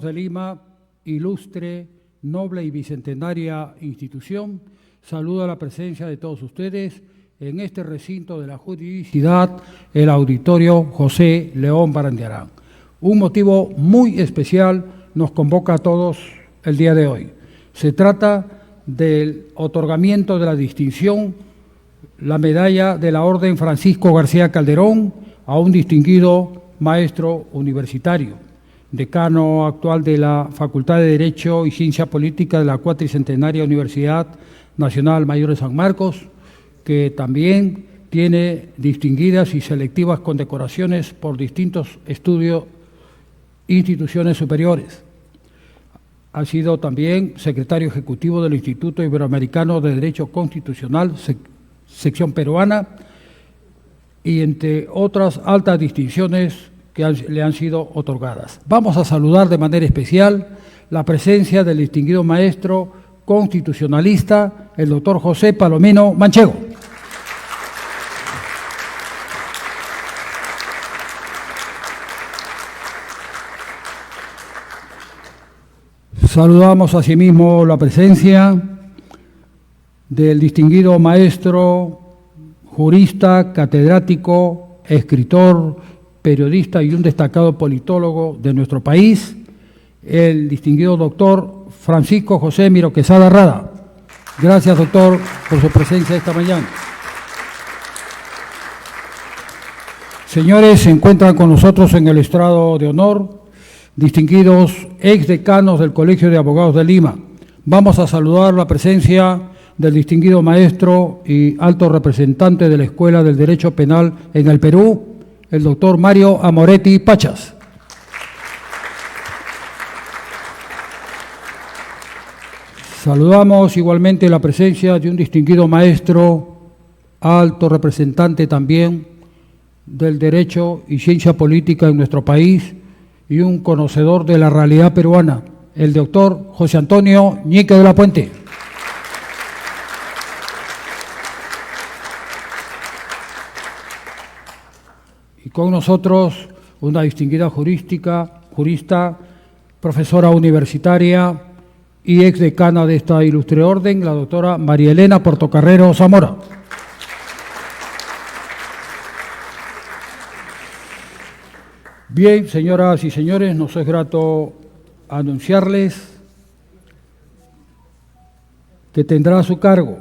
de Lima, ilustre, noble y bicentenaria institución, saludo la presencia de todos ustedes en este recinto de la juridicidad, el Auditorio José León Barandiarán. Un motivo muy especial nos convoca a todos el día de hoy. Se trata del otorgamiento de la distinción, la medalla de la Orden Francisco García Calderón a un distinguido maestro universitario, decano actual de la Facultad de Derecho y Ciencia Política de la Cuatricentenaria Universidad Nacional Mayor de San Marcos, que también tiene distinguidas y selectivas condecoraciones por distintos estudios, instituciones superiores. Ha sido también secretario ejecutivo del Instituto Iberoamericano de Derecho Constitucional, sección peruana, y entre otras altas distinciones que le han sido otorgadas. Vamos a saludar de manera especial la presencia del distinguido maestro constitucionalista, el doctor José Palomino Manchego. Saludamos asimismo la presencia del distinguido maestro, jurista, catedrático, escritor, periodista y un destacado politólogo de nuestro país, el distinguido doctor Francisco José Miro Quesada Rada. Gracias, doctor, por su presencia esta mañana. Señores, se encuentran con nosotros en el estrado de honor distinguidos exdecanos del Colegio de Abogados de Lima. Vamos a saludar la presencia del distinguido maestro y alto representante de la Escuela del Derecho Penal en el Perú, el doctor Mario Amoretti Pachas. Saludamos igualmente la presencia de un distinguido maestro, alto representante también del Derecho y Ciencia Política en nuestro país y un conocedor de la realidad peruana, el doctor José Antonio Ñique de la Puente. Y con nosotros una distinguida jurista, profesora universitaria y exdecana de esta ilustre orden, la doctora María Elena Portocarrero Zamora. Bien, señoras y señores, nos es grato anunciarles que tendrá a su cargo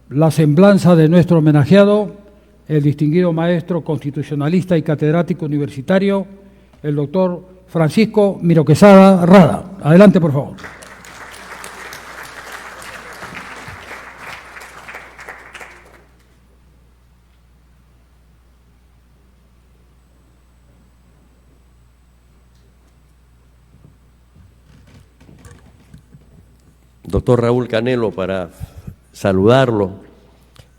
la semblanza de nuestro homenajeado, el distinguido maestro constitucionalista y catedrático universitario, el doctor Francisco Miro Quesada Rada. Adelante, por favor. Doctor Raúl Canelo, para saludarlo,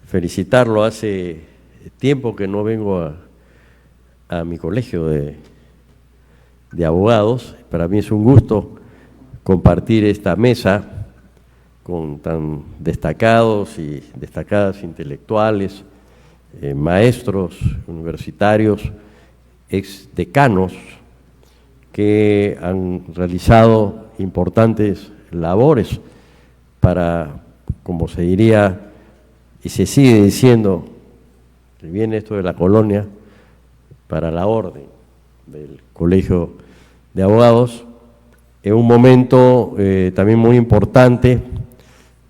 felicitarlo. Hace tiempo que no vengo a mi colegio de abogados. Para mí es un gusto compartir esta mesa con tan destacados y destacadas intelectuales, maestros universitarios, exdecanos que han realizado importantes labores para, como se diría y se sigue diciendo, que viene esto de la colonia, para la orden del Colegio de Abogados, en un momento también muy importante,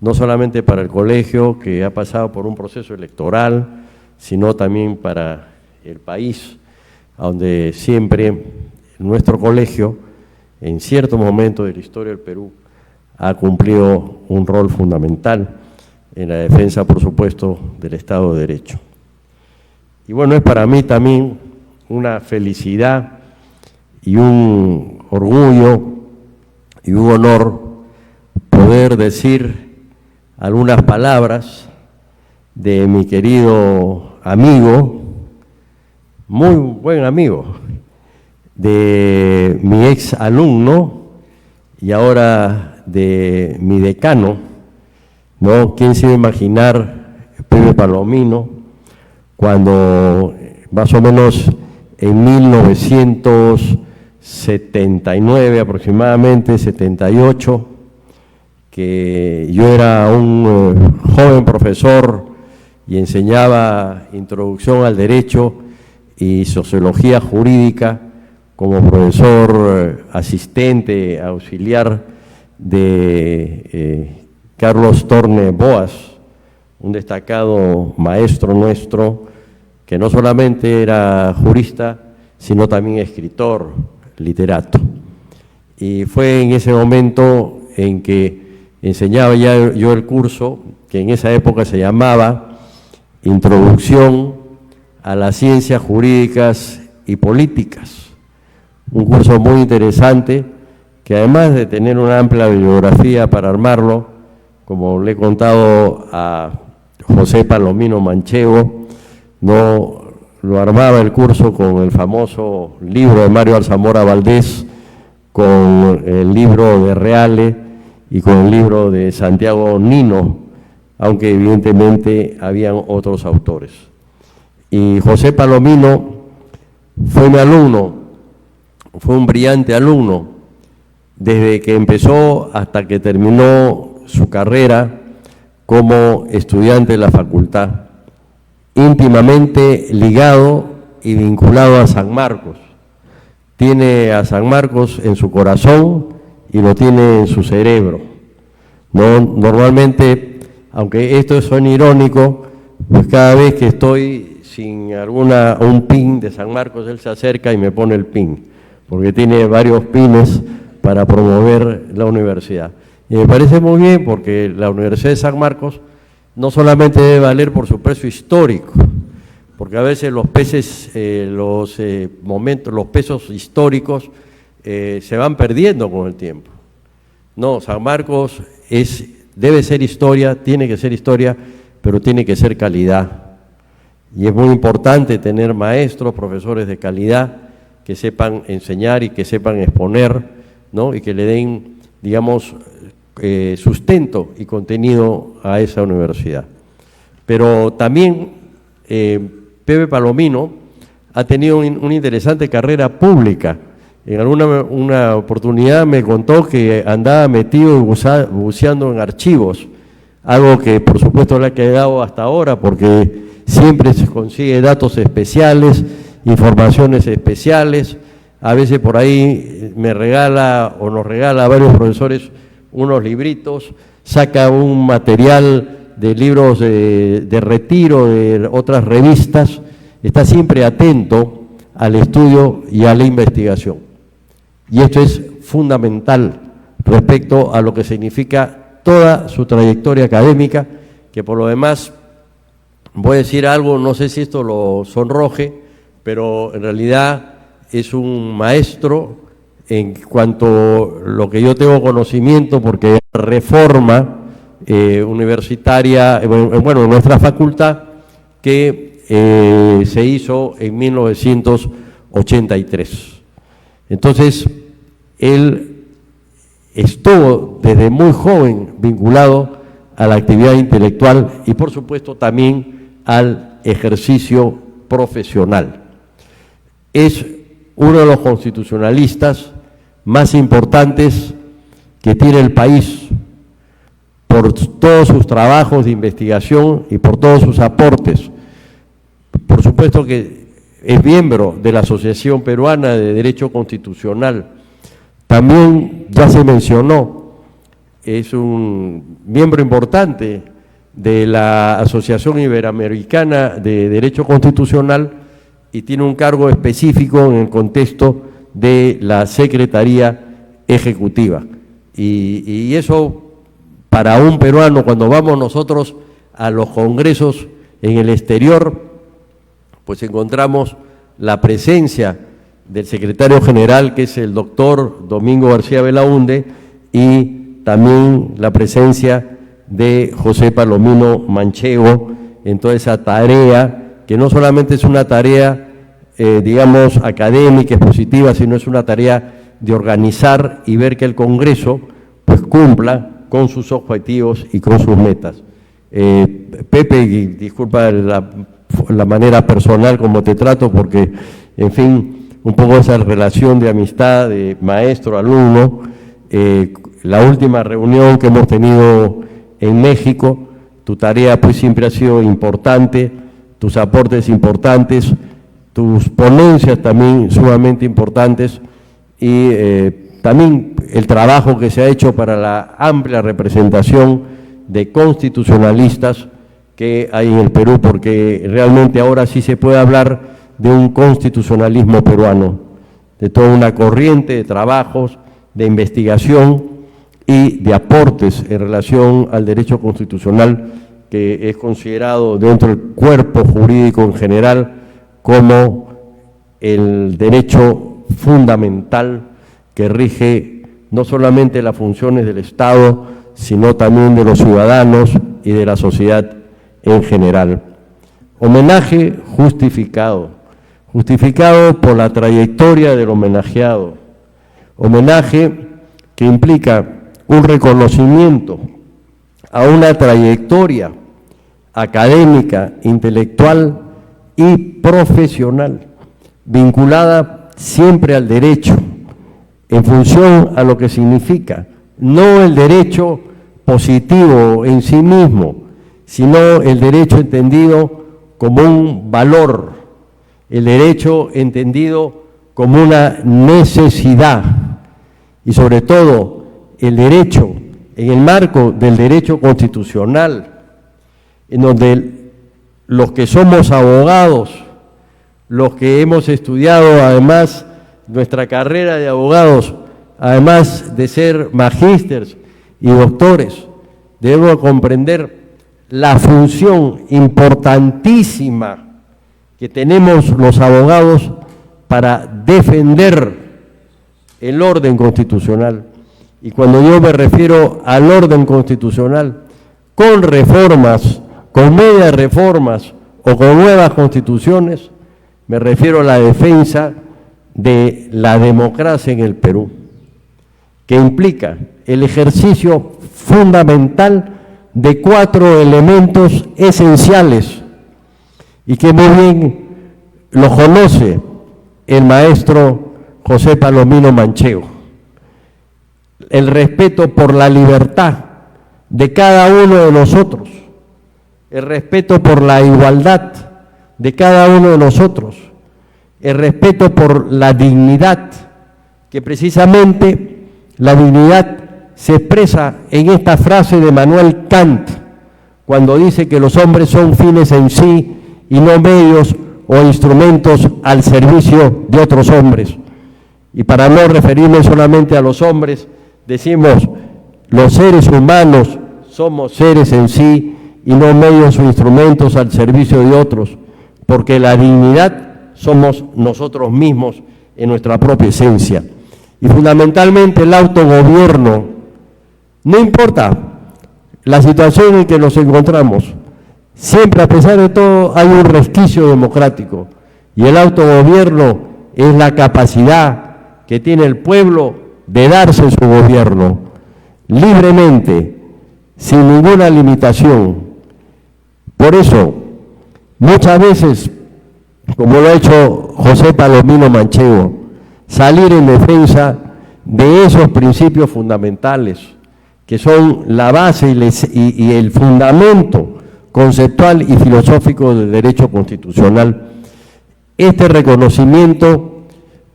no solamente para el colegio, que ha pasado por un proceso electoral, sino también para el país, donde siempre nuestro colegio, en cierto momento de la historia del Perú, ha cumplido un rol fundamental en la defensa, por supuesto, del Estado de Derecho. Y bueno, es para mí también una felicidad y un orgullo y un honor poder decir algunas palabras de mi querido amigo, muy buen amigo, de mi ex alumno y ahora de mi decano, ¿no? ¿Quién se iba a imaginar, Pepe Palomino, cuando más o menos en 1900 79 aproximadamente, 78, que yo era un joven profesor y enseñaba introducción al derecho y sociología jurídica como profesor asistente auxiliar de Carlos Torne Boas, un destacado maestro nuestro que no solamente era jurista, sino también escritor, literato. Y fue en ese momento en que enseñaba ya yo el curso, que en esa época se llamaba Introducción a las Ciencias Jurídicas y Políticas. Un curso muy interesante, que además de tener una amplia bibliografía para armarlo, como le he contado a José Palomino Manchego, no lo armaba el curso con el famoso libro de Mario Alzamora Valdés, con el libro de Reale y con el libro de Santiago Nino, aunque evidentemente habían otros autores. Y José Palomino fue mi alumno, fue un brillante alumno, desde que empezó hasta que terminó su carrera como estudiante de la facultad, íntimamente ligado y vinculado a San Marcos. Tiene a San Marcos en su corazón y lo tiene en su cerebro. No, normalmente, aunque esto suena irónico, pues cada vez que estoy sin un pin de San Marcos, él se acerca y me pone el pin, porque tiene varios pines para promover la universidad. Y me parece muy bien, porque la Universidad de San Marcos no solamente debe valer por su precio histórico, porque a veces los pesos históricos se van perdiendo con el tiempo. No, San Marcos debe ser historia, tiene que ser historia, pero tiene que ser calidad. Y es muy importante tener maestros, profesores de calidad, que sepan enseñar y que sepan exponer, ¿no? Y que le den, digamos, sustento y contenido a esa universidad. Pero también Pepe Palomino ha tenido una interesante carrera pública. En una oportunidad me contó que andaba metido buceando en archivos, algo que por supuesto le ha quedado hasta ahora, porque siempre se consigue datos especiales, informaciones especiales. A veces por ahí me regala o nos regala a varios profesores unos libritos, saca un material de libros de retiro de otras revistas, está siempre atento al estudio y a la investigación. Y esto es fundamental respecto a lo que significa toda su trayectoria académica, que por lo demás, voy a decir algo, no sé si esto lo sonroje, pero en realidad es un maestro en cuanto a lo que yo tengo conocimiento, porque reforma universitaria, bueno, nuestra facultad, que se hizo en 1983. Entonces, él estuvo desde muy joven vinculado a la actividad intelectual y, por supuesto, también al ejercicio profesional. Es uno de los constitucionalistas más importantes que tiene el país, por todos sus trabajos de investigación y por todos sus aportes. Por supuesto que es miembro de la Asociación Peruana de Derecho Constitucional. También ya se mencionó, es un miembro importante de la Asociación Iberoamericana de Derecho Constitucional y tiene un cargo específico en el contexto de la Secretaría Ejecutiva. Y eso, para un peruano, cuando vamos nosotros a los congresos en el exterior, pues encontramos la presencia del secretario general, que es el doctor Domingo García Belaúnde, y también la presencia de José Palomino Manchego en toda esa tarea, que no solamente es una tarea, digamos, académica, expositiva, sino es una tarea de organizar y ver que el Congreso pues cumpla con sus objetivos y con sus metas. Pepe, y disculpa la manera personal como te trato, porque, en fin, un poco esa relación de amistad de maestro-alumno. La última reunión que hemos tenido en México, tu tarea pues siempre ha sido importante, tus aportes importantes, tus ponencias también sumamente importantes y también el trabajo que se ha hecho para la amplia representación de constitucionalistas que hay en el Perú, porque realmente ahora sí se puede hablar de un constitucionalismo peruano, de toda una corriente de trabajos, de investigación y de aportes en relación al derecho constitucional que es considerado dentro del cuerpo jurídico en general como el derecho fundamental que rige no solamente las funciones del Estado, sino también de los ciudadanos y de la sociedad en general. Homenaje justificado, justificado por la trayectoria del homenajeado, homenaje que implica un reconocimiento a una trayectoria académica, intelectual y profesional, vinculada siempre al derecho, en función a lo que significa, no el derecho positivo en sí mismo, sino el derecho entendido como un valor, el derecho entendido como una necesidad y sobre todo el derecho en el marco del derecho constitucional, en donde los que somos abogados, los que hemos estudiado además nuestra carrera de abogados, además de ser magísteres y doctores, debemos comprender la función importantísima que tenemos los abogados para defender el orden constitucional. Y cuando yo me refiero al orden constitucional, con reformas, con medias reformas o con nuevas constituciones, me refiero a la defensa de la democracia en el Perú, que implica el ejercicio fundamental de 4 elementos esenciales y que muy bien lo conoce el maestro José Palomino Manchego. El respeto por la libertad de cada uno de nosotros, el respeto por la igualdad de cada uno de nosotros, el respeto por la dignidad, que precisamente la dignidad se expresa en esta frase de Manuel Kant, cuando dice que los hombres son fines en sí y no medios o instrumentos al servicio de otros hombres. Y para no referirme solamente a los hombres, decimos, los seres humanos somos seres en sí y no medios o instrumentos al servicio de otros, porque la dignidad somos nosotros mismos en nuestra propia esencia. Y fundamentalmente el autogobierno, no importa la situación en que nos encontramos, siempre a pesar de todo hay un resquicio democrático y el autogobierno es la capacidad que tiene el pueblo de darse su gobierno libremente, sin ninguna limitación. Por eso, muchas veces, como lo ha hecho José Palomino Manchego, salir en defensa de esos principios fundamentales que son la base y el fundamento conceptual y filosófico del derecho constitucional. Este reconocimiento,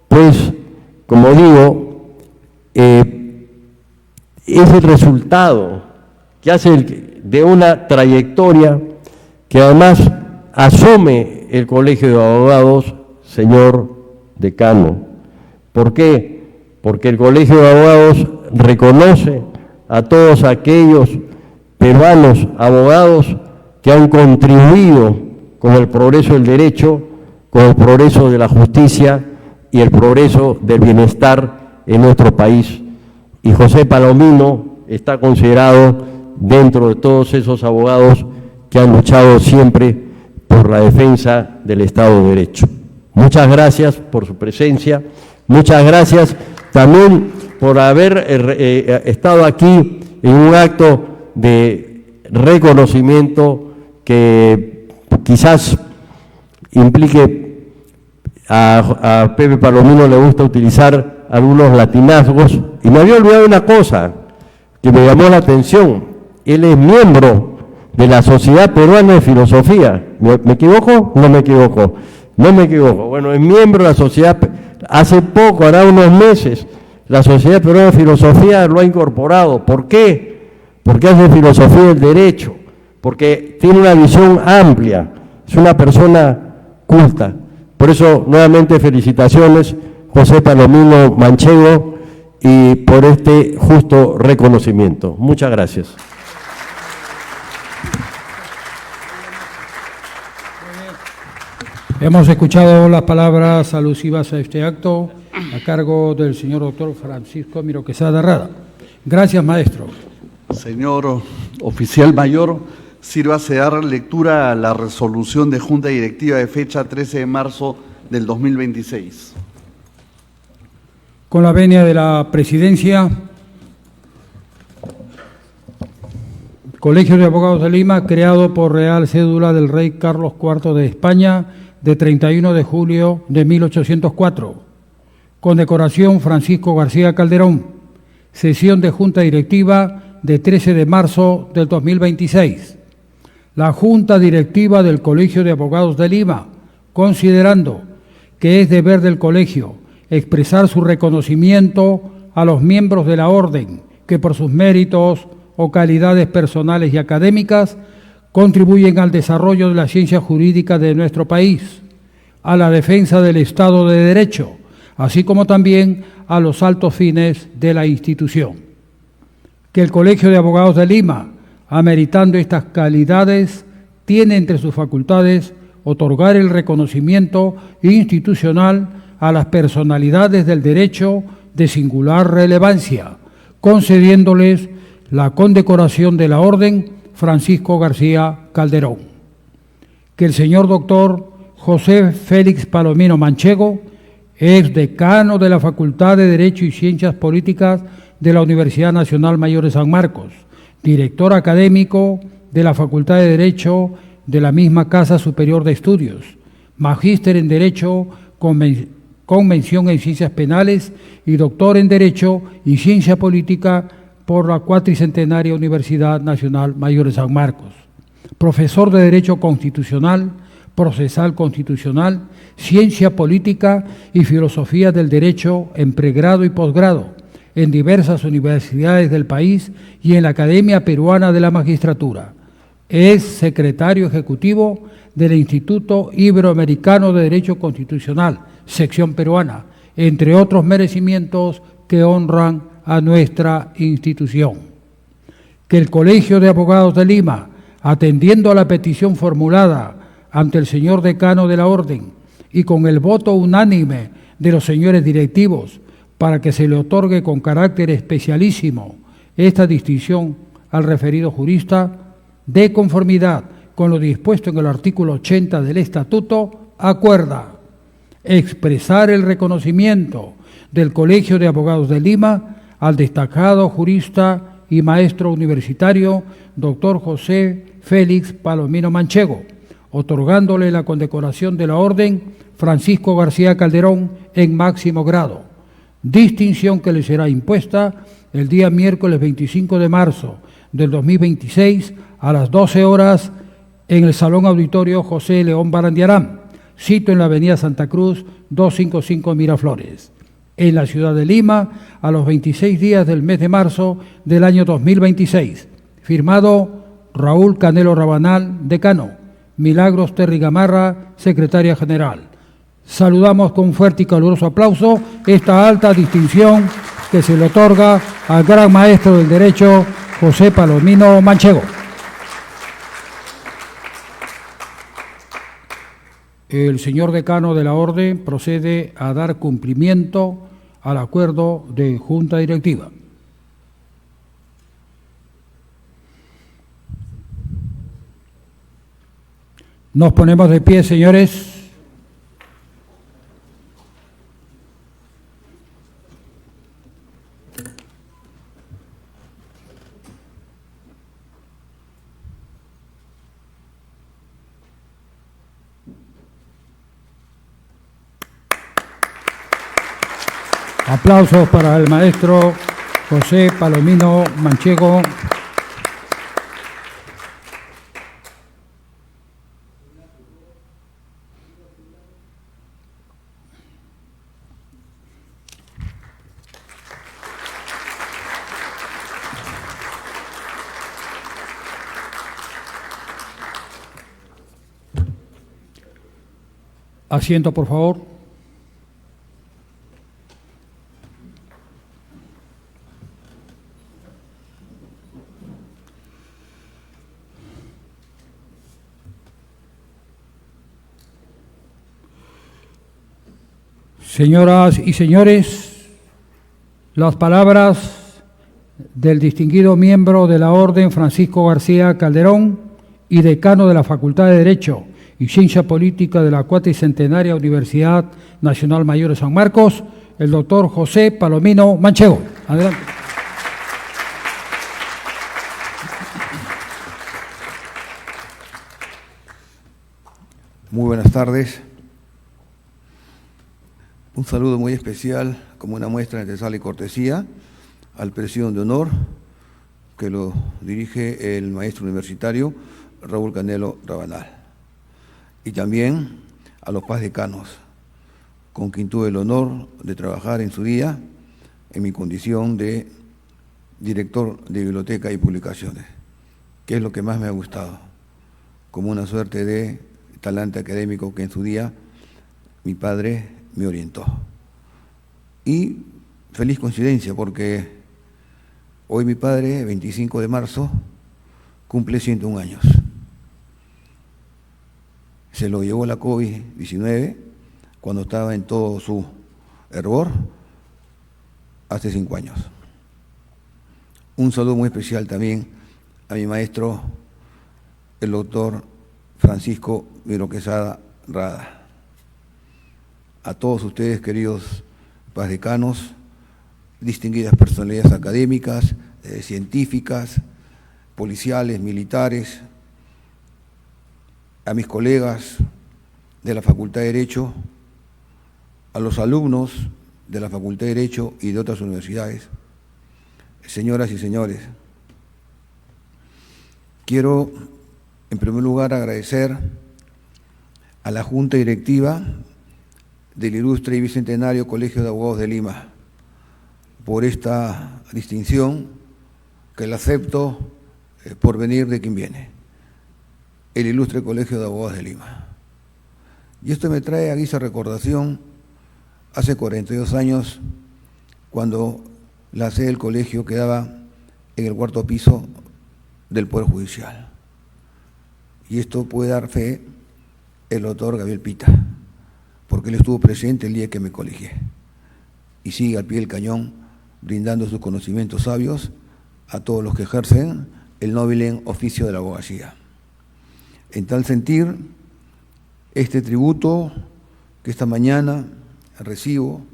pues, como digo, es el resultado que hace de una trayectoria que además asume el Colegio de Abogados, señor decano. ¿Por qué? Porque el Colegio de Abogados reconoce a todos aquellos peruanos abogados que han contribuido con el progreso del derecho, con el progreso de la justicia y el progreso del bienestar en nuestro país. Y José Palomino está considerado dentro de todos esos abogados que han luchado siempre por la defensa del Estado de Derecho. Muchas gracias por su presencia, muchas gracias también por haber estado aquí en un acto de reconocimiento que quizás implique A Pepe Palomino le gusta utilizar algunos latinazgos, y me había olvidado una cosa que me llamó la atención. Él es miembro de la Sociedad Peruana de Filosofía. ¿Me equivoco? No me equivoco. No me equivoco. Bueno, es miembro de la Sociedad, hace poco, hará unos meses, la Sociedad Peruana de Filosofía lo ha incorporado. ¿Por qué? Porque hace filosofía del derecho, porque tiene una visión amplia, es una persona culta. Por eso, nuevamente, felicitaciones, José Palomino Manchego, y por este justo reconocimiento. Muchas gracias. Hemos escuchado las palabras alusivas a este acto a cargo del señor doctor Francisco Miro Quesada Rada. Gracias, maestro. Señor oficial mayor, sírvase dar lectura a la resolución de Junta Directiva de fecha 13 de marzo del 2026. Con la venia de la Presidencia, Colegio de Abogados de Lima, creado por Real Cédula del Rey Carlos IV de España, de 31 de julio de 1804. Condecoración Francisco García Calderón. Sesión de Junta Directiva de 13 de marzo del 2026. La Junta Directiva del Colegio de Abogados de Lima, considerando que es deber del Colegio expresar su reconocimiento a los miembros de la Orden que por sus méritos o calidades personales y académicas contribuyen al desarrollo de la ciencia jurídica de nuestro país, a la defensa del Estado de Derecho, así como también a los altos fines de la institución. Que el Colegio de Abogados de Lima, ameritando estas calidades, tiene entre sus facultades otorgar el reconocimiento institucional a las personalidades del derecho de singular relevancia, concediéndoles la condecoración de la Orden Francisco García Calderón. Que el señor doctor José Félix Palomino Manchego, ex decano de la Facultad de Derecho y Ciencias Políticas de la Universidad Nacional Mayor de San Marcos, director académico de la Facultad de Derecho de la misma Casa Superior de Estudios, magíster en Derecho con mención en Ciencias Penales y doctor en Derecho y Ciencia Política por la Cuatricentenaria Universidad Nacional Mayor de San Marcos. Profesor de Derecho Constitucional, Procesal Constitucional, Ciencia Política y Filosofía del Derecho en pregrado y posgrado en diversas universidades del país y en la Academia Peruana de la Magistratura. Es secretario ejecutivo del Instituto Iberoamericano de Derecho Constitucional, sección peruana, entre otros merecimientos que honran a nuestra institución. Que el Colegio de Abogados de Lima, atendiendo a la petición formulada ante el señor decano de la Orden y con el voto unánime de los señores directivos para que se le otorgue con carácter especialísimo esta distinción al referido jurista, de conformidad con lo dispuesto en el artículo 80 del Estatuto, acuerda expresar el reconocimiento del Colegio de Abogados de Lima al destacado jurista y maestro universitario, doctor José Félix Palomino Manchego, otorgándole la condecoración de la Orden Francisco García Calderón en máximo grado, distinción que le será impuesta el día miércoles 25 de marzo del 2026 a las 12 horas en el Salón Auditorio José León Barandiarán, sito en la Avenida Santa Cruz 255 Miraflores, en la ciudad de Lima, a los 26 días del mes de marzo del año 2026. Firmado Raúl Canelo Rabanal, decano. Milagros Terry Gamarra, secretaria general. Saludamos con un fuerte y caluroso aplauso esta alta distinción que se le otorga al gran maestro del derecho, José Palomino Manchego. El señor decano de la Orden procede a dar cumplimiento al acuerdo de Junta Directiva. Nos ponemos de pie, señores. Aplausos para el maestro José Palomino Manchego. Asiento, por favor. Señoras y señores, las palabras del distinguido miembro de la Orden Francisco García Calderón y decano de la Facultad de Derecho y Ciencia Política de la Cuatricentenaria Universidad Nacional Mayor de San Marcos, el doctor José Palomino Manchego. Adelante. Muy buenas tardes. Un saludo muy especial, como una muestra de sal y cortesía, al presidium de honor, que lo dirige el maestro universitario Raúl Canelo Rabanal. Y también a los pazdecanos, con quien tuve el honor de trabajar en su día, en mi condición de director de biblioteca y publicaciones, que es lo que más me ha gustado, como una suerte de talante académico que en su día mi padre me orientó. Y feliz coincidencia, porque hoy mi padre, 25 de marzo, cumple 101 años. Se lo llevó la COVID-19 cuando estaba en todo su hervor, hace 5 años. Un saludo muy especial también a mi maestro, el doctor Francisco Miro Quesada Rada. A todos ustedes, queridos pazdecanos, distinguidas personalidades académicas, científicas, policiales, militares, a mis colegas de la Facultad de Derecho, a los alumnos de la Facultad de Derecho y de otras universidades, señoras y señores, quiero en primer lugar agradecer a la Junta Directiva del Ilustre y Bicentenario Colegio de Abogados de Lima por esta distinción que la acepto por venir de quien viene, el Ilustre Colegio de Abogados de Lima. Y esto me trae a guisa recordación hace 42 años, cuando la sede del colegio quedaba en el 4º piso del Poder Judicial. Y esto puede dar fe el doctor Gabriel Pita, porque él estuvo presente el día que me colegié y sigue al pie del cañón brindando sus conocimientos sabios a todos los que ejercen el noble oficio de la abogacía. En tal sentir, este tributo que esta mañana recibo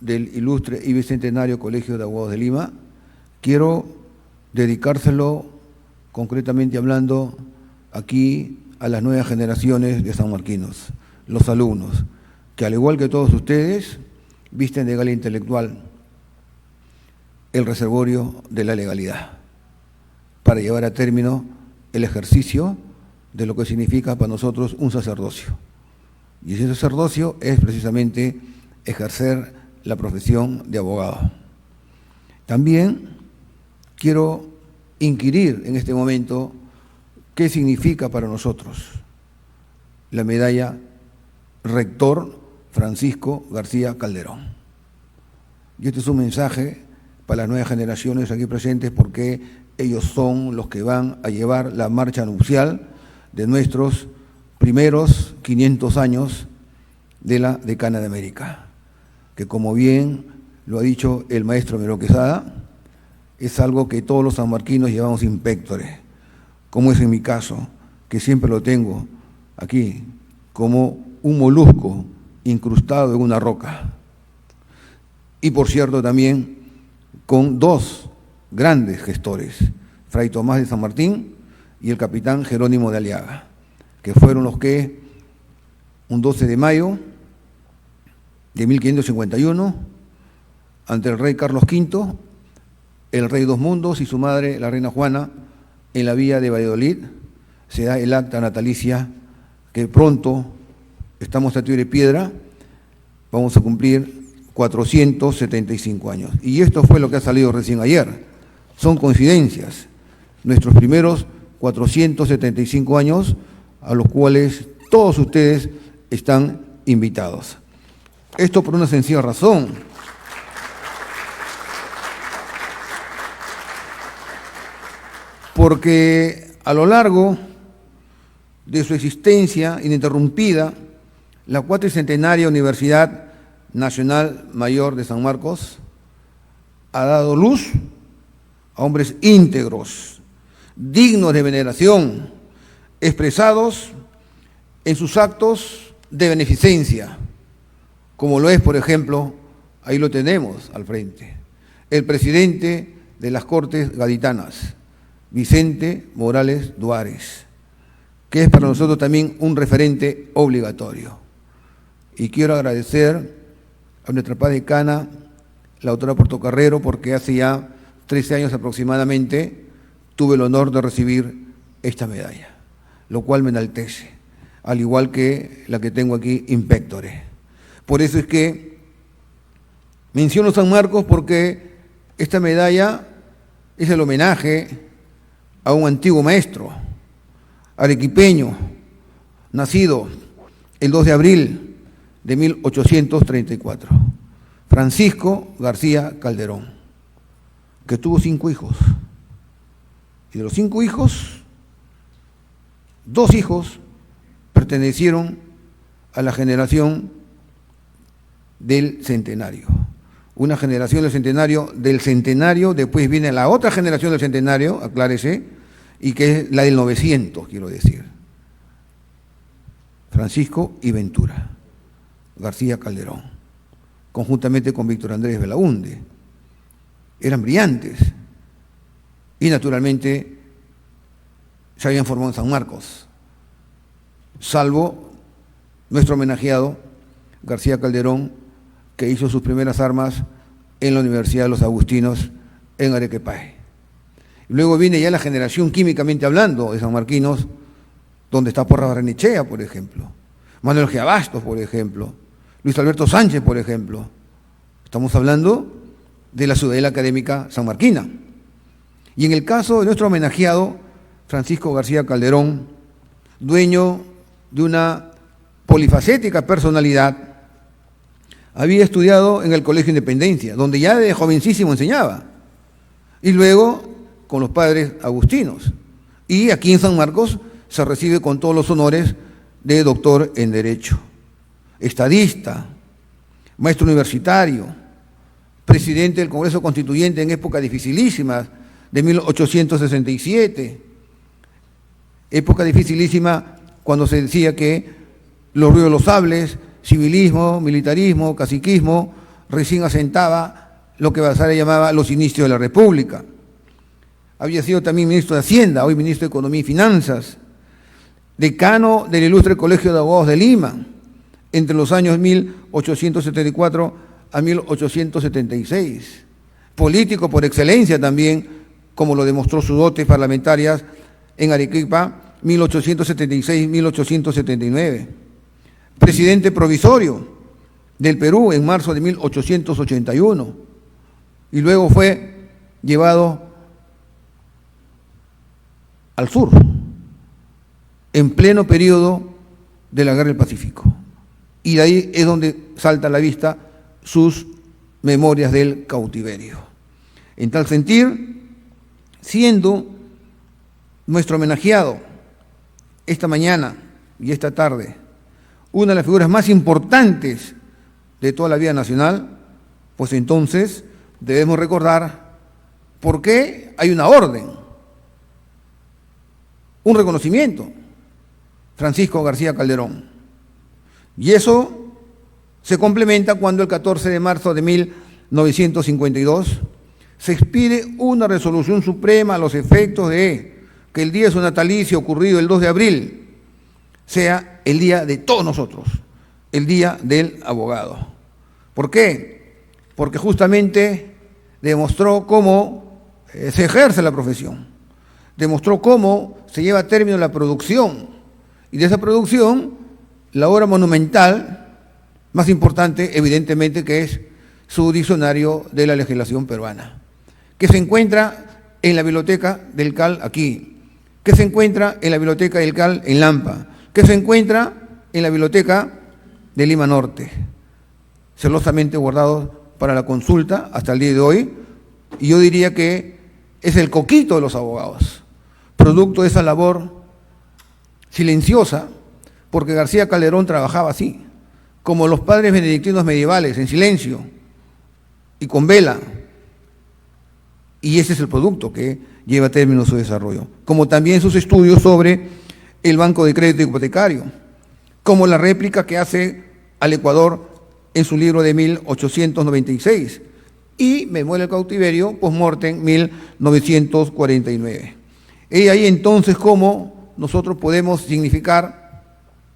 del Ilustre y Bicentenario Colegio de Abogados de Lima, quiero dedicárselo, concretamente hablando, aquí a las nuevas generaciones de sanmarquinos, los alumnos, que al igual que todos ustedes, visten de gala intelectual el reservorio de la legalidad, para llevar a término el ejercicio de lo que significa para nosotros un sacerdocio. Y ese sacerdocio es precisamente ejercer la profesión de abogado. También quiero inquirir en este momento qué significa para nosotros la medalla Rector Francisco García Calderón. Y este es un mensaje para las nuevas generaciones aquí presentes, porque ellos son los que van a llevar la marcha nupcial de nuestros primeros 500 años de la Decana de América, que como bien lo ha dicho el maestro Miro Quesada, es algo que todos los sanmarquinos llevamos in pectore, como es en mi caso, que siempre lo tengo aquí, como un molusco incrustado en una roca. Y por cierto también con dos grandes gestores, Fray Tomás de San Martín y el capitán Jerónimo de Aliaga, que fueron los que un 12 de mayo de 1551 ante el rey Carlos V, el rey Dos Mundos y su madre, la reina Juana, en la villa de Valladolid. Se da el acta natalicia que pronto, estamos a tiro y piedra, vamos a cumplir 475 años. Y esto fue lo que ha salido recién ayer. Son coincidencias. Nuestros primeros 475 años, a los cuales todos ustedes están invitados. Esto por una sencilla razón. Porque a lo largo de su existencia ininterrumpida, la cuatricentenaria Universidad Nacional Mayor de San Marcos ha dado luz a hombres íntegros, dignos de veneración, expresados en sus actos de beneficencia, como lo es, por ejemplo, ahí lo tenemos al frente, el presidente de las Cortes Gaditanas, Vicente Morales Duárez, que es para nosotros también un referente obligatorio. Y quiero agradecer a nuestra paz decana, la doctora Portocarrero, porque hace ya 13 años aproximadamente tuve el honor de recibir esta medalla, lo cual me enaltece, al igual que la que tengo aquí, Impectore. Por eso es que menciono San Marcos, porque esta medalla es el homenaje a un antiguo maestro, arequipeño, nacido el 2 de abril de 1834, Francisco García Calderón, que tuvo 5 hijos. Y de los 5 hijos, 2 hijos pertenecieron a la generación del centenario. Una generación del centenario, después viene la otra generación del centenario, aclárese, y que es la del 900, quiero decir. Francisco y Ventura García Calderón, conjuntamente con Víctor Andrés Belaúnde. Eran brillantes y naturalmente se habían formado en San Marcos, salvo nuestro homenajeado García Calderón, que hizo sus primeras armas en la Universidad de los Agustinos en Arequipa. Luego viene ya la generación, químicamente hablando, de sanmarquinos, donde está Porras Barrenechea, por ejemplo, Manuel G. Abastos, por ejemplo, Luis Alberto Sánchez, por ejemplo. Estamos hablando de la ciudadela académica sanmarquina. Y en el caso de nuestro homenajeado, Francisco García Calderón, dueño de una polifacética personalidad, había estudiado en el Colegio Independencia, donde ya de jovencísimo enseñaba, y luego con los padres agustinos. Y aquí en San Marcos se recibe con todos los honores de doctor en Derecho, estadista, maestro universitario, presidente del Congreso Constituyente en épocas dificilísimas de 1867, época dificilísima cuando se decía que los ríos de los sables, civilismo, militarismo, caciquismo, recién asentaba lo que Basara llamaba los inicios de la República. Había sido también ministro de Hacienda, hoy ministro de Economía y Finanzas, decano del Ilustre Colegio de Abogados de Lima, entre los años 1874 a 1876. Político por excelencia también, como lo demostró sus dotes parlamentarias en Arequipa, 1876-1879. Presidente provisorio del Perú en marzo de 1881. Y luego fue llevado al sur, en pleno periodo de la Guerra del Pacífico. Y de ahí es donde salta a la vista sus memorias del cautiverio. En tal sentir, siendo nuestro homenajeado esta mañana y esta tarde una de las figuras más importantes de toda la vida nacional, pues entonces debemos recordar por qué hay una orden, un reconocimiento, Francisco García Calderón. Y eso se complementa cuando el 14 de marzo de 1952 se expide una resolución suprema a los efectos de que el día de su natalicio ocurrido el 2 de abril sea el día de todos nosotros, el día del abogado. ¿Por qué? porque justamente demostró cómo se ejerce la profesión, demostró cómo se lleva a término la producción, y de esa producción, la obra monumental más importante, evidentemente, que es su diccionario de la legislación peruana, que se encuentra en la biblioteca del CAL aquí, que se encuentra en la biblioteca del CAL en Lampa, que se encuentra en la biblioteca de Lima Norte, celosamente guardado para la consulta hasta el día de hoy, y yo diría que es el coquito de los abogados, producto de esa labor silenciosa, porque García Calderón trabajaba así, como los padres benedictinos medievales, en silencio y con vela, y ese es el producto que lleva a término su desarrollo, como también sus estudios sobre el Banco de Crédito Hipotecario, como la réplica que hace al Ecuador en su libro de 1896, y Memoria del Cautiverio, post-mortem, 1949. Y ahí entonces cómo nosotros podemos significar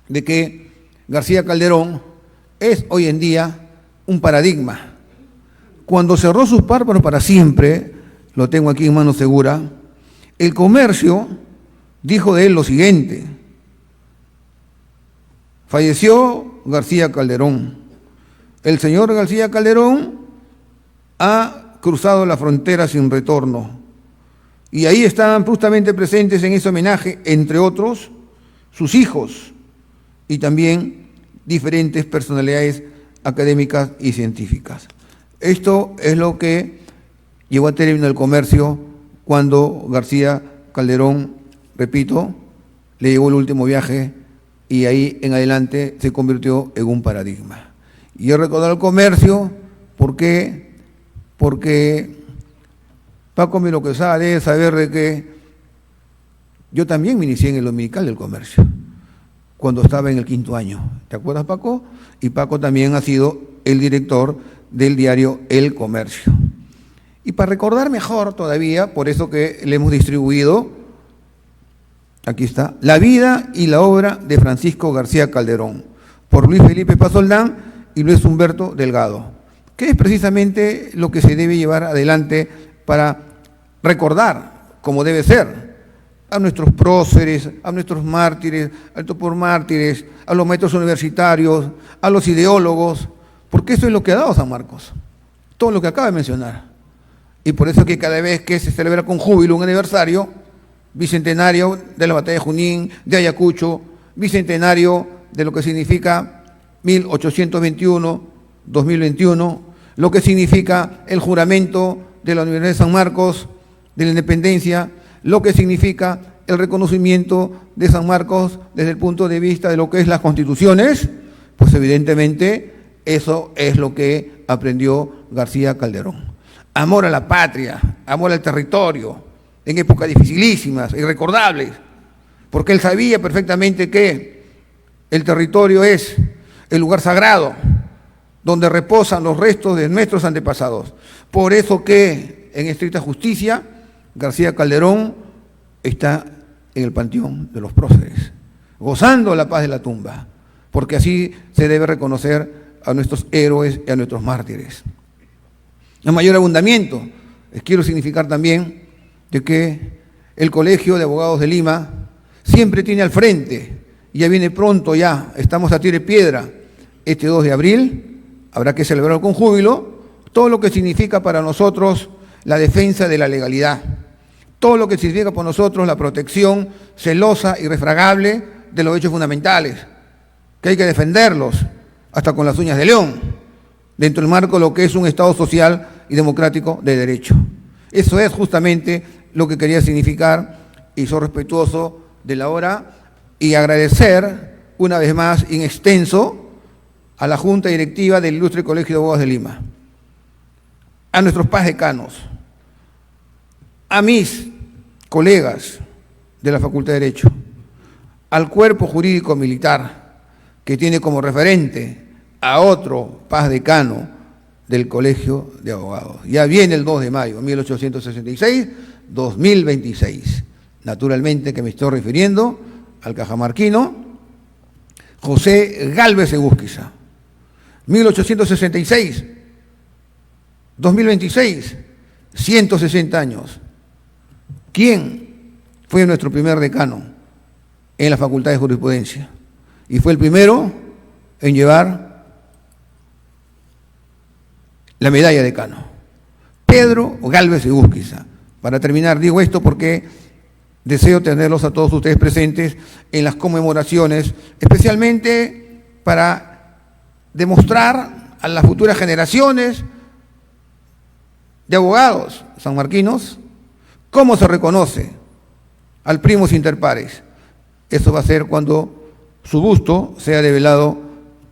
de que García Calderón es hoy en día un paradigma. Cuando cerró sus párpados para siempre, lo tengo aquí en mano segura, el comercio dijo de él lo siguiente: falleció García Calderón. El señor García Calderón ha cruzado la frontera sin retorno. Y ahí estaban justamente presentes en ese homenaje, entre otros, sus hijos y también diferentes personalidades académicas y científicas. Esto es lo que llevó a término el comercio cuando García Calderón, repito, le llegó el último viaje y ahí en adelante se convirtió en un paradigma. Y yo recuerdo el comercio, ¿por qué? Porque Paco Miro Quesada debe saber de que yo también me inicié en el dominical del comercio, cuando estaba en el 5º año. ¿Te acuerdas, Paco? Y Paco también ha sido el director del diario El Comercio. Y para recordar mejor todavía, por eso que le hemos distribuido, aquí está, La vida y la obra de Francisco García Calderón, por Luis Felipe Pasoldán y Luis Humberto Delgado, que es precisamente lo que se debe llevar adelante para recordar, como debe ser, a nuestros próceres, a nuestros mártires, a nuestros mártires, a los maestros universitarios, a los ideólogos, porque eso es lo que ha dado San Marcos, todo lo que acaba de mencionar. Y por eso que cada vez que se celebra con júbilo un aniversario, bicentenario de la batalla de Junín, de Ayacucho, bicentenario de lo que significa 1821-2021, lo que significa el juramento de la Universidad de San Marcos, de la independencia, lo que significa el reconocimiento de San Marcos desde el punto de vista de lo que es las constituciones, pues evidentemente eso es lo que aprendió García Calderón. Amor a la patria, amor al territorio, en épocas dificilísimas, irrecordables, porque él sabía perfectamente que el territorio es el lugar sagrado donde reposan los restos de nuestros antepasados. Por eso que, en estricta justicia, García Calderón está en el panteón de los próceres, gozando la paz de la tumba, porque así se debe reconocer a nuestros héroes y a nuestros mártires. A mayor abundamiento, les quiero significar también de que el Colegio de Abogados de Lima siempre tiene al frente, y ya viene pronto, ya estamos a tiro de piedra, este 2 de abril, habrá que celebrarlo con júbilo, todo lo que significa para nosotros la defensa de la legalidad, todo lo que significa para nosotros la protección celosa y irrefragable de los derechos fundamentales, que hay que defenderlos hasta con las uñas de león, dentro del marco de lo que es un Estado social y democrático de derecho. Eso es justamente lo que quería significar, y soy respetuoso de la hora, y agradecer una vez más en extenso a la Junta Directiva del Ilustre Colegio de Abogados de Lima, a nuestros padres decanos, a mis colegas de la Facultad de Derecho, al Cuerpo Jurídico Militar, que tiene como referente a otro paz decano del Colegio de Abogados. Ya viene el 2 de mayo, 1866-2026. Naturalmente que me estoy refiriendo al cajamarquino José Gálvez Egusquiza. 1866, 2026, 160 años. ¿Quién fue nuestro primer decano en la Facultad de Jurisprudencia? Y fue el primero en llevar la medalla de decano. Pedro Gálvez Egusquiza. Para terminar, digo esto porque deseo tenerlos a todos ustedes presentes en las conmemoraciones, especialmente para demostrar a las futuras generaciones de abogados sanmarquinos cómo se reconoce al primus inter pares. Eso va a ser cuando su busto sea develado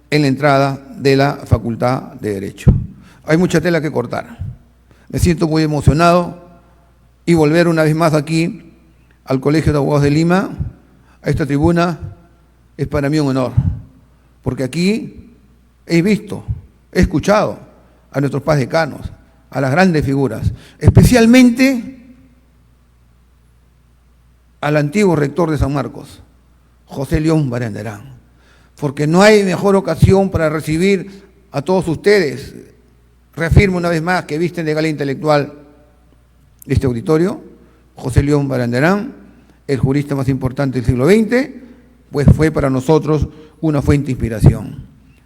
en la entrada de la Facultad de Derecho. Hay mucha tela que cortar. Me siento muy emocionado y volver una vez más aquí al Colegio de Abogados de Lima, a esta tribuna, es para mí un honor, porque aquí he visto, he escuchado a nuestros padres decanos, a las grandes figuras, especialmente al antiguo rector de San Marcos, José León Barandarán, porque no hay mejor ocasión para recibir a todos ustedes. Reafirmo una vez más que visten de gala intelectual este auditorio, José León Barandarán, el jurista más importante del siglo XX, pues fue para nosotros una fuente de inspiración.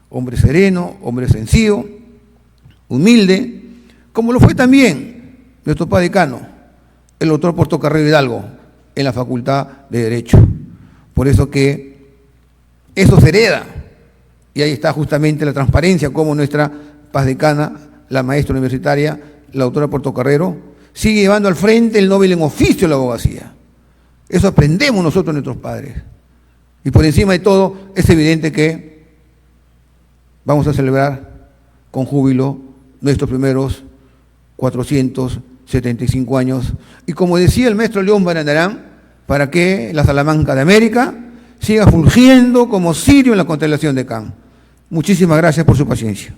Hombre sereno, hombre sencillo, humilde, como lo fue también nuestro padre decano, el doctor Portocarrero Hidalgo, en la Facultad de Derecho. Por eso que eso se hereda, y ahí está justamente la transparencia, como nuestra paz decana, la maestra universitaria, la doctora Portocarrero, sigue llevando al frente el Nobel en oficio de la abogacía. Eso aprendemos nosotros de nuestros padres. Y por encima de todo, es evidente que vamos a celebrar con júbilo nuestros primeros 475 años. Y como decía el maestro León Barandarán, para que la Salamanca de América siga fulgiendo como cirio en la constelación de Can. Muchísimas gracias por su paciencia.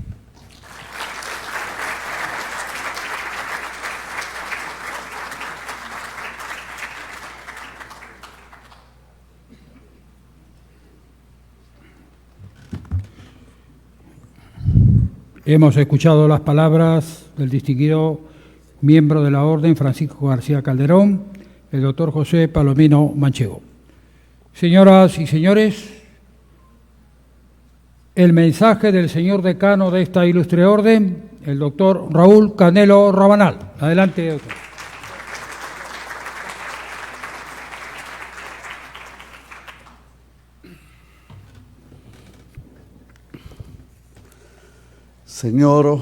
Hemos escuchado las palabras del distinguido miembro de la Orden, Francisco García Calderón, el doctor José Palomino Manchego. Señoras y señores, el mensaje del señor decano de esta ilustre orden, el doctor Raúl Canelo Rabanal. Adelante, doctor. Señor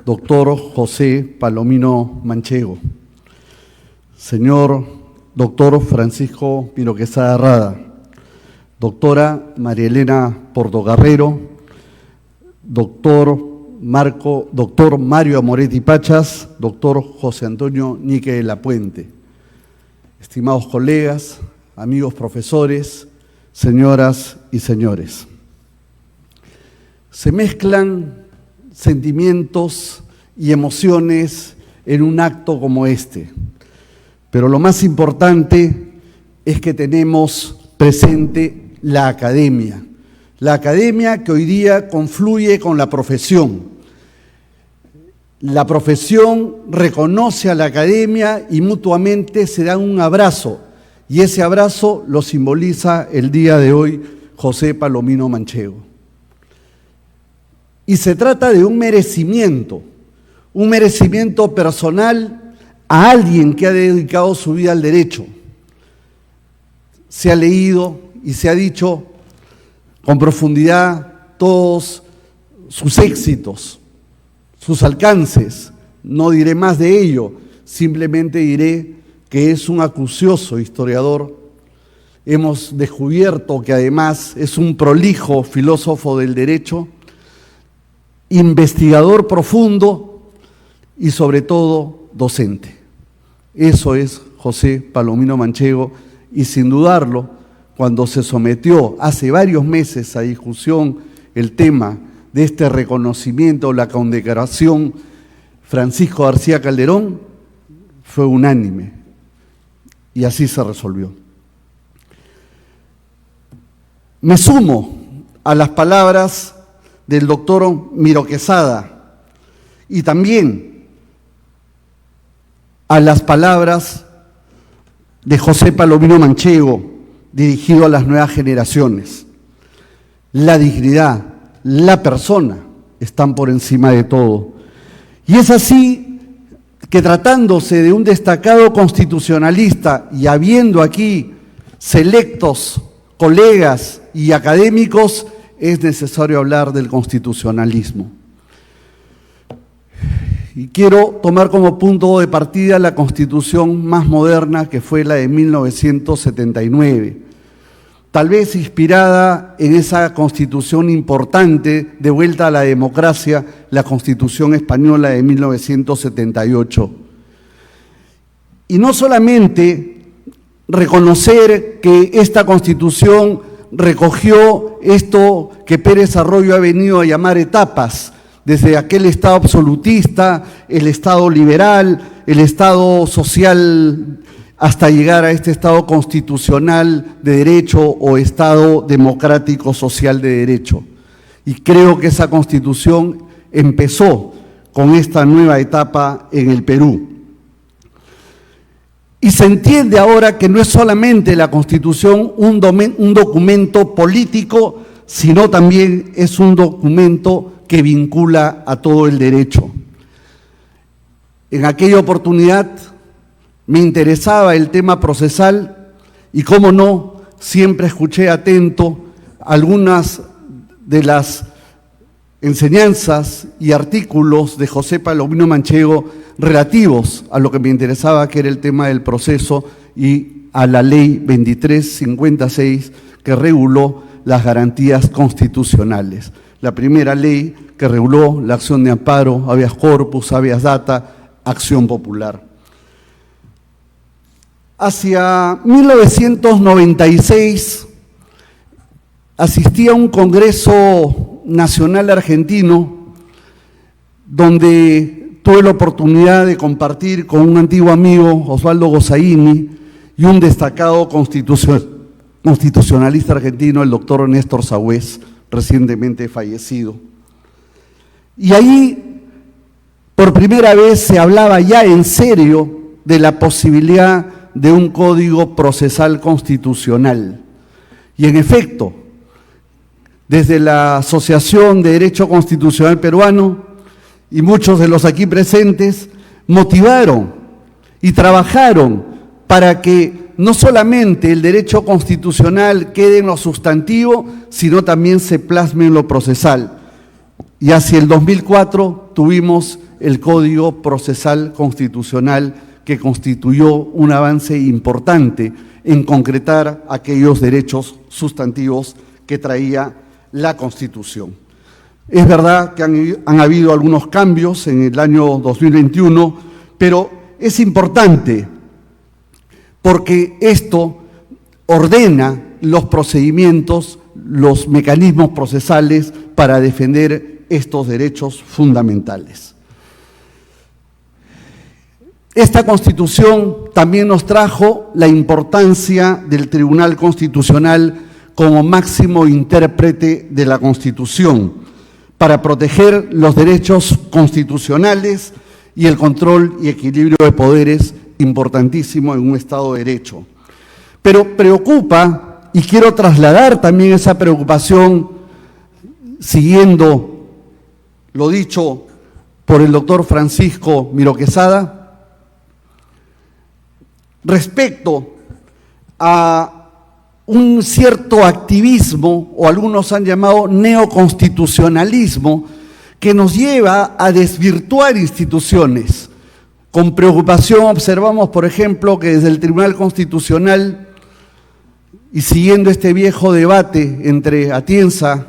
doctor José Palomino Manchego, señor doctor Francisco Miro Quesada Rada, doctora María Elena Portocarrero, doctor Mario Amoretti Pachas, doctor José Antonio Ñique de la Puente, estimados colegas, amigos profesores, señoras y señores. Se mezclan sentimientos y emociones en un acto como este, pero lo más importante es que tenemos presente la academia que hoy día confluye con la profesión. La profesión reconoce a la academia y mutuamente se dan un abrazo, y ese abrazo lo simboliza el día de hoy José Palomino Manchego. Y se trata de un merecimiento personal a alguien que ha dedicado su vida al derecho. Se ha leído y se ha dicho con profundidad todos sus éxitos, sus alcances. No diré más de ello, simplemente diré que es un acucioso historiador. Hemos descubierto que además es un prolijo filósofo del derecho, investigador profundo y sobre todo docente. Eso es José Palomino Manchego, y sin dudarlo, cuando se sometió hace varios meses a discusión el tema de este reconocimiento, la condecoración Francisco García Calderón, fue unánime y así se resolvió. Me sumo a las palabras del doctor Miro Quesada y también a las palabras de José Palomino Manchego, dirigido a las nuevas generaciones. La dignidad, la persona están por encima de todo. Y es así que, tratándose de un destacado constitucionalista y habiendo aquí selectos colegas y académicos, es necesario hablar del constitucionalismo. Y quiero tomar como punto de partida la Constitución más moderna, que fue la de 1979, tal vez inspirada en esa Constitución importante de vuelta a la democracia, la Constitución española de 1978. Y no solamente reconocer que esta Constitución recogió esto que Pérez Arroyo ha venido a llamar etapas, desde aquel Estado absolutista, el Estado liberal, el Estado social, hasta llegar a este Estado constitucional de derecho o Estado democrático social de derecho. Y creo que esa Constitución empezó con esta nueva etapa en el Perú. Y se entiende ahora que no es solamente la Constitución un documento político, sino también es un documento que vincula a todo el derecho. En aquella oportunidad me interesaba el tema procesal y, cómo no, siempre escuché atento algunas de las enseñanzas y artículos de José Palomino Manchego relativos a lo que me interesaba, que era el tema del proceso, y a la ley 2356 que reguló las garantías constitucionales. La primera ley que reguló la acción de amparo, habeas corpus, habeas data, acción popular. Hacia 1996 asistí a un Congreso Nacional Argentino donde tuve la oportunidad de compartir con un antiguo amigo, Osvaldo Gossaini, y un destacado constitucionalista argentino, el doctor Néstor Sagüez, recientemente fallecido. Y ahí, por primera vez, se hablaba ya en serio de la posibilidad de un código procesal constitucional. Y en efecto, desde la Asociación de Derecho Constitucional Peruano y muchos de los aquí presentes motivaron y trabajaron para que no solamente el derecho constitucional quede en lo sustantivo, sino también se plasme en lo procesal. Y hacia el 2004 tuvimos el Código Procesal Constitucional, que constituyó un avance importante en concretar aquellos derechos sustantivos que traía la Constitución. Es verdad que han habido algunos cambios en el año 2021, pero es importante porque esto ordena los procedimientos, los mecanismos procesales para defender estos derechos fundamentales. Esta Constitución también nos trajo la importancia del Tribunal Constitucional como máximo intérprete de la Constitución para proteger los derechos constitucionales y el control y equilibrio de poderes, importantísimo en un Estado de Derecho. Pero preocupa, y quiero trasladar también esa preocupación siguiendo lo dicho por el doctor Francisco Miró Quesada, respecto a un cierto activismo, o algunos han llamado neoconstitucionalismo, que nos lleva a desvirtuar instituciones. Con preocupación observamos, por ejemplo, que desde el Tribunal Constitucional, y siguiendo este viejo debate entre Atienza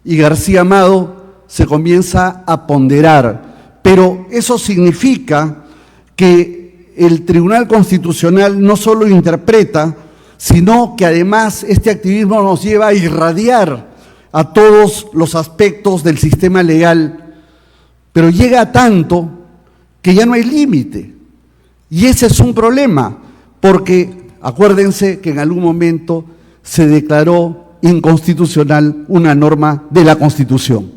y García Amado, se comienza a ponderar. Pero eso significa que el Tribunal Constitucional no solo interpreta, sino que además este activismo nos lleva a irradiar a todos los aspectos del sistema legal, pero llega a tanto que ya no hay límite. Y ese es un problema, porque acuérdense que en algún momento se declaró inconstitucional una norma de la Constitución.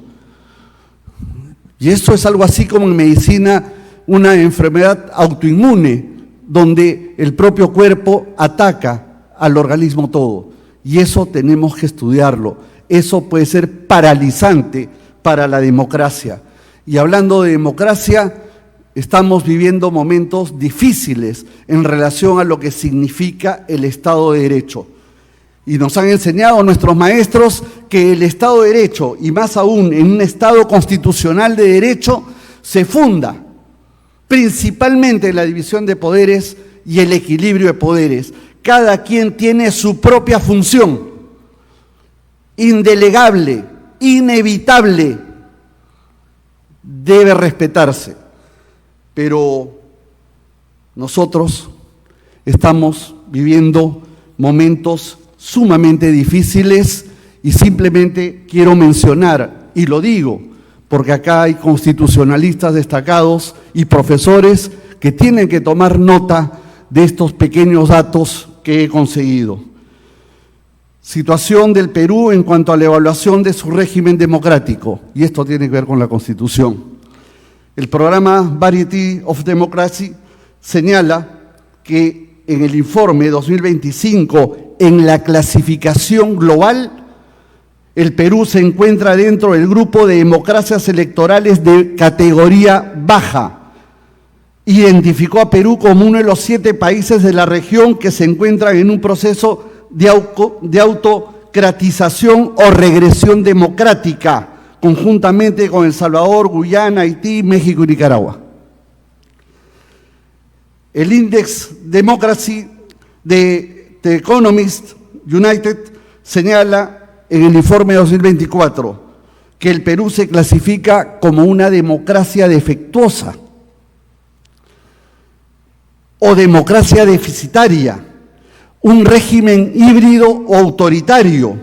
Y eso es algo así como en medicina una enfermedad autoinmune, donde el propio cuerpo ataca al organismo todo. Y eso tenemos que estudiarlo. Eso puede ser paralizante para la democracia. Y hablando de democracia, estamos viviendo momentos difíciles en relación a lo que significa el Estado de Derecho. Y nos han enseñado nuestros maestros que el Estado de Derecho, y más aún en un Estado constitucional de derecho, se funda principalmente en la división de poderes y el equilibrio de poderes. Cada quien tiene su propia función, indelegable, inevitable, debe respetarse. Pero nosotros estamos viviendo momentos sumamente difíciles y simplemente quiero mencionar, y lo digo, porque acá hay constitucionalistas destacados y profesores que tienen que tomar nota de estos pequeños datos que he conseguido. Situación del Perú en cuanto a la evaluación de su régimen democrático, y esto tiene que ver con la Constitución. El programa Variety of Democracy señala que en el informe 2025, en la clasificación global, el Perú se encuentra dentro del grupo de democracias electorales de categoría baja. Identificó a Perú como uno de los 7 países de la región que se encuentran en un proceso de autocratización o regresión democrática, conjuntamente con El Salvador, Guyana, Haití, México y Nicaragua. El Index Democracy de The Economist United señala en el informe 2024 que el Perú se clasifica como una democracia defectuosa o democracia deficitaria, un régimen híbrido o autoritario,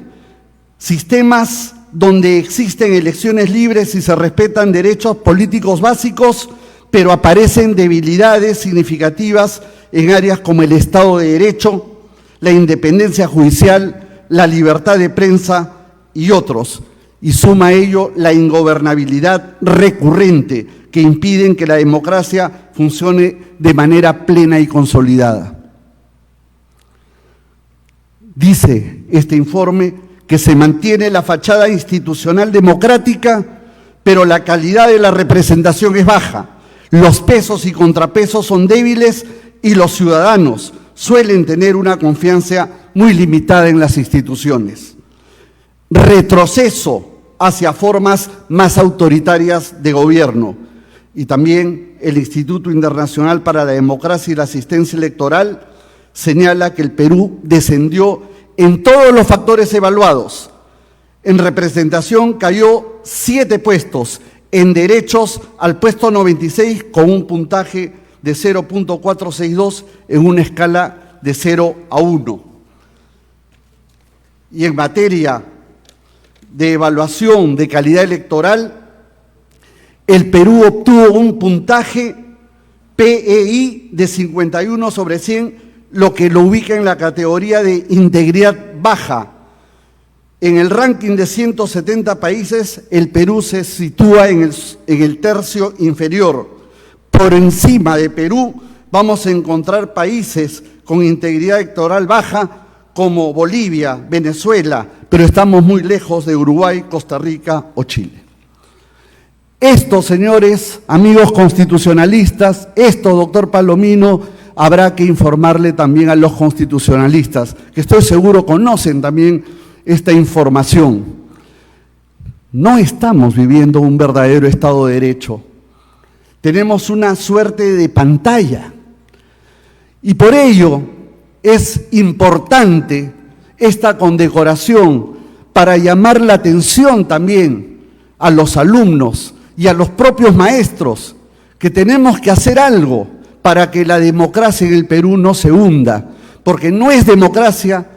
sistemas donde existen elecciones libres y se respetan derechos políticos básicos, pero aparecen debilidades significativas en áreas como el Estado de Derecho, la independencia judicial, la libertad de prensa y otros. Y suma a ello la ingobernabilidad recurrente que impiden que la democracia funcione de manera plena y consolidada. Dice este informe que se mantiene la fachada institucional democrática, pero la calidad de la representación es baja. Los pesos y contrapesos son débiles y los ciudadanos suelen tener una confianza muy limitada en las instituciones. Retroceso hacia formas más autoritarias de gobierno. Y también el Instituto Internacional para la Democracia y la Asistencia Electoral señala que el Perú descendió en todos los factores evaluados. En representación cayó 7 puestos, en derechos al puesto 96 con un puntaje de 0.462 en una escala de 0 a 1. Y en materia de evaluación de calidad electoral, el Perú obtuvo un puntaje PEI de 51 sobre 100, lo que lo ubica en la categoría de integridad baja. En el ranking de 170 países, el Perú se sitúa en el tercio inferior. Por encima de Perú vamos a encontrar países con integridad electoral baja como Bolivia, Venezuela, pero estamos muy lejos de Uruguay, Costa Rica o Chile. Esto, señores, amigos constitucionalistas, esto, doctor Palomino, habrá que informarle también a los constitucionalistas, que estoy seguro conocen también esta información. No estamos viviendo un verdadero Estado de Derecho. Tenemos una suerte de pantalla. Y por ello es importante esta condecoración para llamar la atención también a los alumnos y a los propios maestros, que tenemos que hacer algo para que la democracia en el Perú no se hunda, porque no es democracia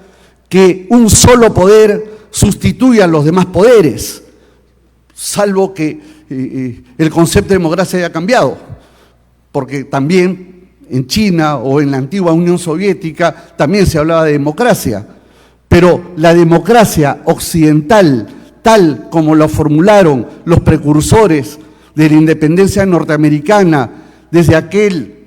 que un solo poder sustituya a los demás poderes, salvo que el concepto de democracia haya cambiado, porque también en China o en la antigua Unión Soviética también se hablaba de democracia, pero la democracia occidental, tal como lo formularon los precursores de la independencia norteamericana, desde aquel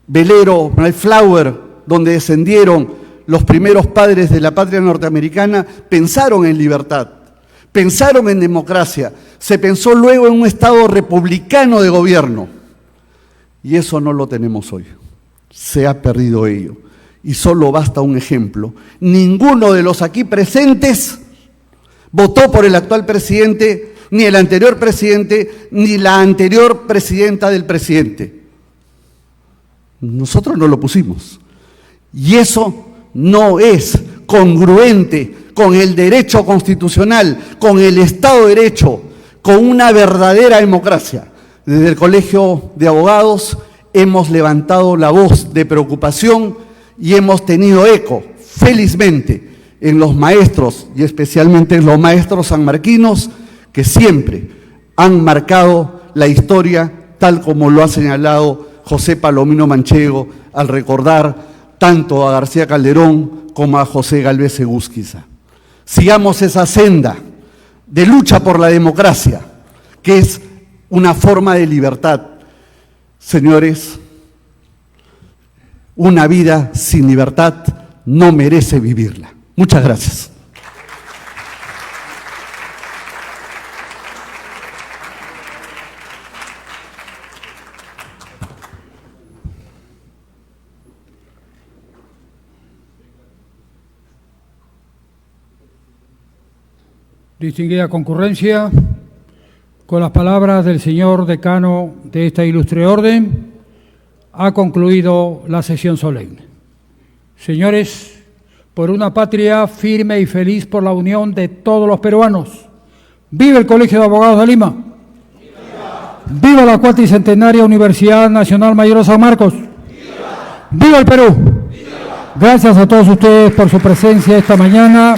velero Mayflower, donde descendieron los primeros padres de la patria norteamericana, pensaron en libertad, pensaron en democracia, se pensó luego en un Estado republicano de gobierno. Y eso no lo tenemos hoy. Se ha perdido ello. Y solo basta un ejemplo. Ninguno de los aquí presentes votó por el actual presidente, ni el anterior presidente, ni la anterior presidenta del presidente. Nosotros no lo pusimos. Y eso no es congruente con el derecho constitucional, con el Estado de Derecho, con una verdadera democracia. Desde el Colegio de Abogados hemos levantado la voz de preocupación y hemos tenido eco, felizmente, en los maestros y especialmente en los maestros sanmarquinos que siempre han marcado la historia tal como lo ha señalado José Palomino Manchego al recordar tanto a García Calderón como a José Gálvez Egusquiza. Sigamos esa senda de lucha por la democracia, que es una forma de libertad. Señores, una vida sin libertad no merece vivirla. Muchas gracias. Distinguida concurrencia, con las palabras del señor decano de esta ilustre orden, ha concluido la sesión solemne. Señores, por una patria firme y feliz por la unión de todos los peruanos. ¡Viva el Colegio de Abogados de Lima! ¡Viva! ¡Viva la cuatricentenaria Universidad Nacional Mayor de San Marcos! ¡Viva! ¡Viva el Perú! ¡Viva! Gracias a todos ustedes por su presencia esta mañana.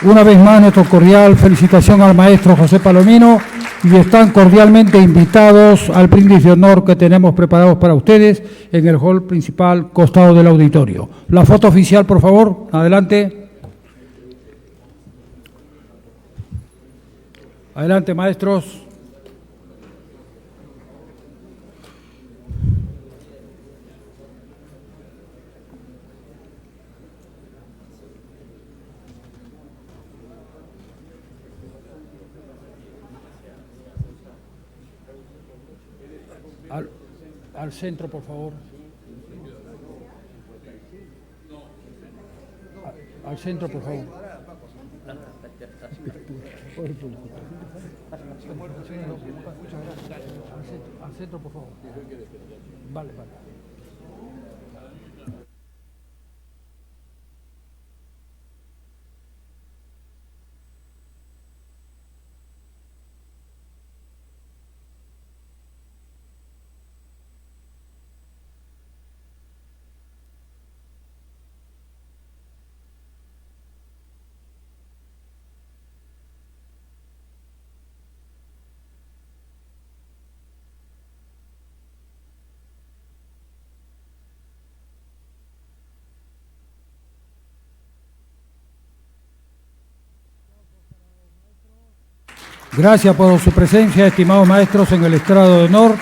Una vez más, nuestro cordial felicitación al maestro José Palomino y están cordialmente invitados al brindis de honor que tenemos preparados para ustedes en el hall principal, costado del auditorio. La foto oficial, por favor, adelante. Adelante, maestros. Al centro, por favor. Al centro, por favor. Al centro, por favor. Vale, vale. Gracias por su presencia, estimados maestros, en el estrado de honor.